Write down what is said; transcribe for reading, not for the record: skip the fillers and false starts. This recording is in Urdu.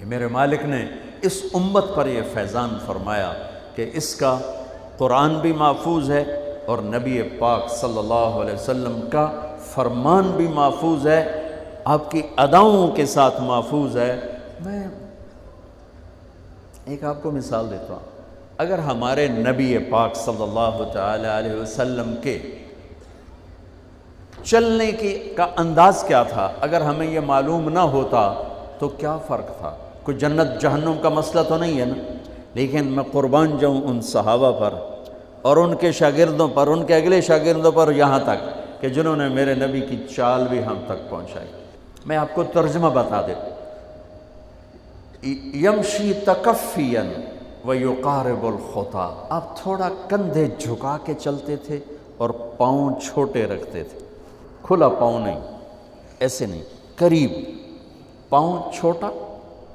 میرے مالک نے اس امت پر یہ فیضان فرمایا کہ اس کا قرآن بھی محفوظ ہے اور نبی پاک صلی اللہ علیہ وسلم کا فرمان بھی محفوظ ہے، آپ کی اداؤں کے ساتھ محفوظ ہے۔ میں ایک آپ کو مثال دیتا ہوں، اگر ہمارے نبی پاک صلی اللہ تعالی علیہ وسلم کے چلنے کا انداز کیا تھا، اگر ہمیں یہ معلوم نہ ہوتا تو کیا فرق تھا؟ کوئی جنت جہنم کا مسئلہ تو نہیں ہے نا، لیکن میں قربان جاؤں ان صحابہ پر اور ان کے شاگردوں پر، ان کے اگلے شاگردوں پر، یہاں تک کہ جنہوں نے میرے نبی کی چال بھی ہم تک پہنچائی۔ میں آپ کو ترجمہ بتا دوں، یمشی تکفیا ویقارب الخطا، آپ تھوڑا کندھے جھکا کے چلتے تھے اور پاؤں چھوٹے رکھتے تھے، کھلا پاؤں نہیں، ایسے نہیں، قریب، پاؤں چھوٹا